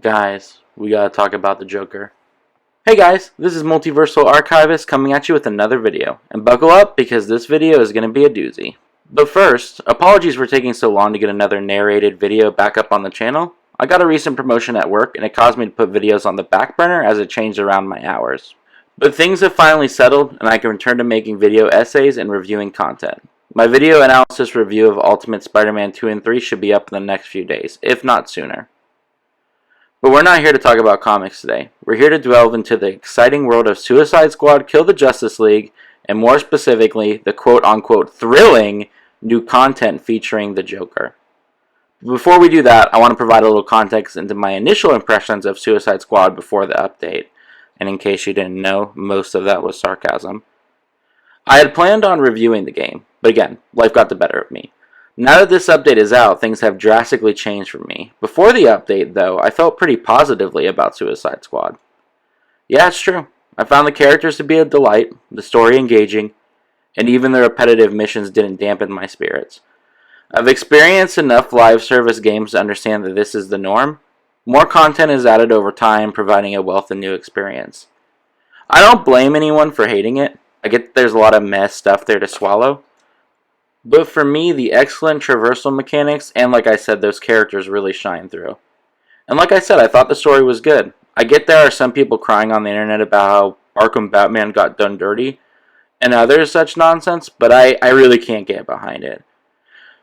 Guys, we gotta talk about the Joker. Hey guys, this is Multiversal Archivist coming at you with another video. And buckle up because this video is gonna be a doozy. But first, apologies for taking so long to get another narrated video back up on the channel. I got a recent promotion at work and it caused me to put videos on the back burner as it changed around my hours. But things have finally settled and I can return to making video essays and reviewing content. My video analysis review of Ultimate Spider-Man 2 and 3 should be up in the next few days, if not sooner. But we're not here to talk about comics today. We're here to delve into the exciting world of Suicide Squad Kill the Justice League, and more specifically, the quote-unquote thrilling new content featuring the Joker. Before we do that, I want to provide a little context into my initial impressions of Suicide Squad before the update. And in case you didn't know, most of that was sarcasm. I had planned on reviewing the game, but again, life got the better of me. Now that this update is out, things have drastically changed for me. Before the update, though, I felt pretty positively about Suicide Squad. Yeah, it's true. I found the characters to be a delight, the story engaging, and even the repetitive missions didn't dampen my spirits. I've experienced enough live service games to understand that this is the norm. More content is added over time, providing a wealth of new experience. I don't blame anyone for hating it. I get there's a lot of mess stuff there to swallow. But for me, the excellent traversal mechanics and, like I said, those characters really shine through. And like I said, I thought the story was good. I get there are some people crying on the internet about how Arkham Batman got done dirty and other such nonsense, but I really can't get behind it.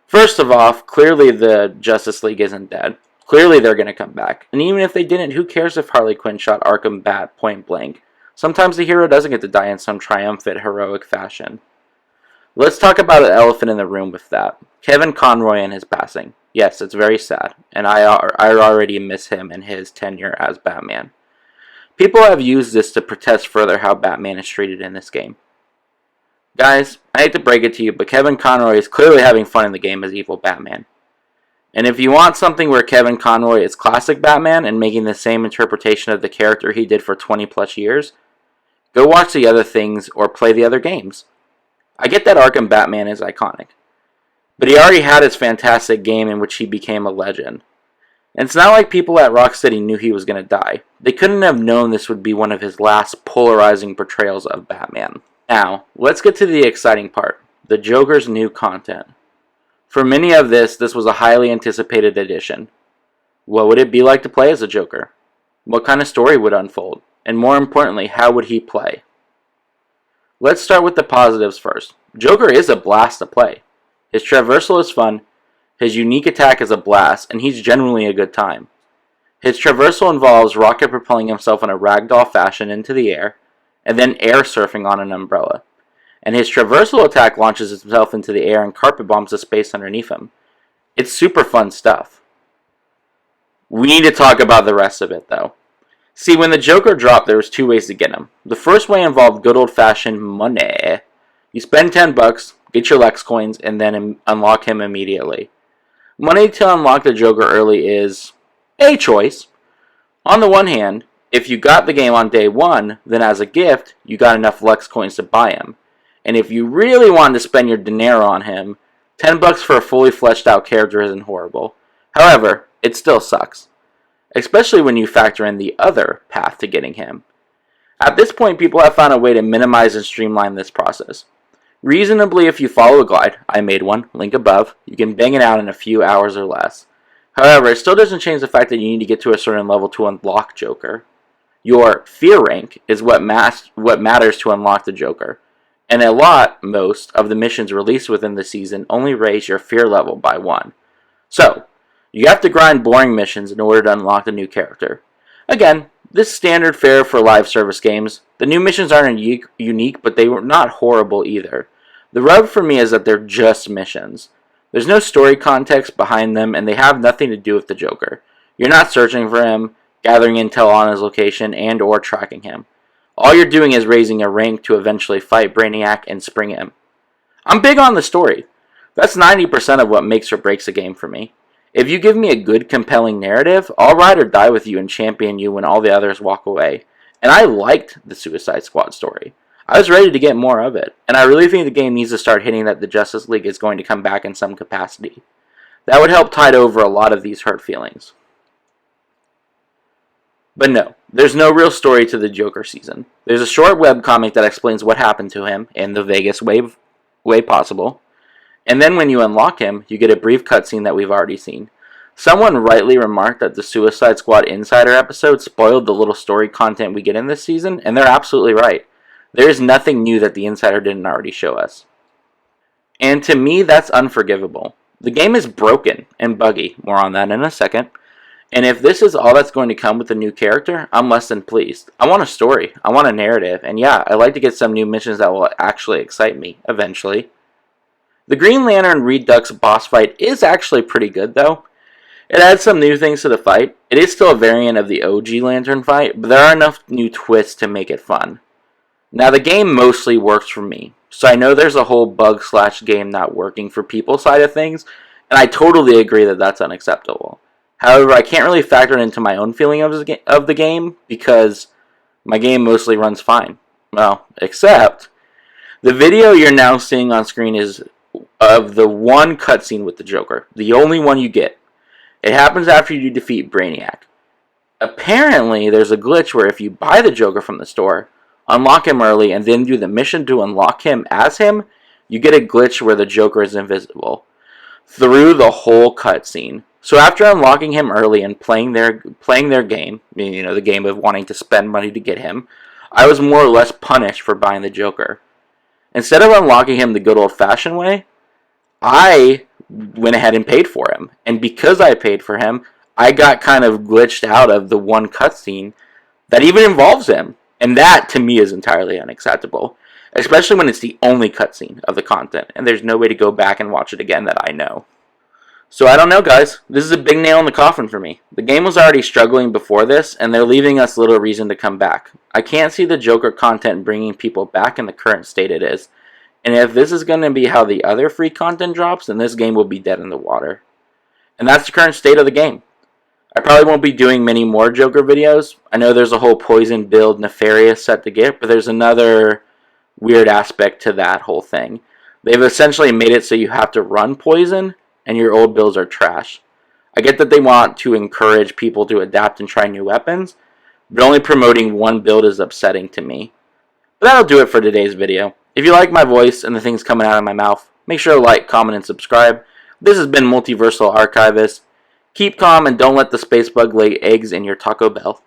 First of all, clearly the Justice League isn't dead. Clearly they're going to come back. And even if they didn't, who cares if Harley Quinn shot Arkham Bat point blank? Sometimes the hero doesn't get to die in some triumphant, heroic fashion. Let's talk about the elephant in the room with that. Kevin Conroy and his passing. Yes, it's very sad, and I already miss him and his tenure as Batman. People have used this to protest further how Batman is treated in this game. Guys, I hate to break it to you, but Kevin Conroy is clearly having fun in the game as evil Batman. And if you want something where Kevin Conroy is classic Batman and making the same interpretation of the character he did for 20 plus years, go watch the other things or play the other games. I get that Arkham Batman is iconic, but he already had his fantastic game in which he became a legend. And it's not like people at Rocksteady knew he was going to die. They couldn't have known this would be one of his last polarizing portrayals of Batman. Now, let's get to the exciting part, the Joker's new content. For many of this was a highly anticipated addition. What would it be like to play as a Joker? What kind of story would unfold? And more importantly, how would he play? Let's start with the positives first. Joker is a blast to play. His traversal is fun, his unique attack is a blast, and he's genuinely a good time. His traversal involves Rocket propelling himself in a ragdoll fashion into the air, and then air surfing on an umbrella. And his traversal attack launches himself into the air and carpet bombs the space underneath him. It's super fun stuff. We need to talk about the rest of it, though. See, when the Joker dropped, there was two ways to get him. The first way involved good old-fashioned money. You spend $10, get your Lex coins, and then unlock him immediately. Money to unlock the Joker early is a choice. On the one hand, if you got the game on day one, then as a gift, you got enough Lex coins to buy him. And if you really wanted to spend your dinero on him, $10 for a fully fleshed out character isn't horrible. However, it still sucks. Especially when you factor in the other path to getting him. At this point, people have found a way to minimize and streamline this process. Reasonably, if you follow a glide, I made one, link above, you can bang it out in a few hours or less. However, it still doesn't change the fact that you need to get to a certain level to unlock Joker. Your fear rank is what matters to unlock the Joker. And most of the missions released within the season only raise your fear level by 1. So, you have to grind boring missions in order to unlock the new character. Again, this is standard fare for live service games. The new missions aren't unique, but they were not horrible either. The rub for me is that they're just missions. There's no story context behind them, and they have nothing to do with the Joker. You're not searching for him, gathering intel on his location, and or tracking him. All you're doing is raising a rank to eventually fight Brainiac and spring him. I'm big on the story. That's 90% of what makes or breaks a game for me. If you give me a good, compelling narrative, I'll ride or die with you and champion you when all the others walk away. And I liked the Suicide Squad story. I was ready to get more of it, and I really think the game needs to start hitting that the Justice League is going to come back in some capacity. That would help tide over a lot of these hurt feelings. But no, there's no real story to the Joker season. There's a short webcomic that explains what happened to him in the vaguest way possible. And then when you unlock him, you get a brief cutscene that we've already seen. Someone rightly remarked that the Suicide Squad Insider episode spoiled the little story content we get in this season, and they're absolutely right. There is nothing new that the Insider didn't already show us. And to me, that's unforgivable. The game is broken and buggy, more on that in a second. And if this is all that's going to come with a new character, I'm less than pleased. I want a story, I want a narrative, and yeah, I'd like to get some new missions that will actually excite me, eventually. The Green Lantern Redux boss fight is actually pretty good though. It adds some new things to the fight. It is still a variant of the OG Lantern fight, but there are enough new twists to make it fun. Now the game mostly works for me, so I know there's a whole bug/game not working for people side of things, and I totally agree that that's unacceptable. However, I can't really factor it into my own feeling of the game because my game mostly runs fine. Well, except the video you're now seeing on screen is of the one cutscene with the Joker, the only one you get. It happens after you defeat Brainiac. Apparently, there's a glitch where if you buy the Joker from the store, unlock him early, and then do the mission to unlock him as him, you get a glitch where the Joker is invisible through the whole cutscene. So after unlocking him early and playing their game, the game of wanting to spend money to get him, I was more or less punished for buying the Joker. Instead of unlocking him the good old-fashioned way, I went ahead and paid for him. And because I paid for him, I got kind of glitched out of the one cutscene that even involves him. And that, to me, is entirely unacceptable. Especially when it's the only cutscene of the content, and there's no way to go back and watch it again that I know. So I don't know, guys. This is a big nail in the coffin for me. The game was already struggling before this, and they're leaving us little reason to come back. I can't see the Joker content bringing people back in the current state it is. And if this is going to be how the other free content drops, then this game will be dead in the water. And that's the current state of the game. I probably won't be doing many more Joker videos. I know there's a whole Poison build Nefarious set to get, but there's another weird aspect to that whole thing. They've essentially made it so you have to run Poison, and your old builds are trash. I get that they want to encourage people to adapt and try new weapons, but only promoting one build is upsetting to me. But that'll do it for today's video. If you like my voice and the things coming out of my mouth, make sure to like, comment, and subscribe. This has been Multiversal Archivist. Keep calm and don't let the space bug lay eggs in your Taco Bell.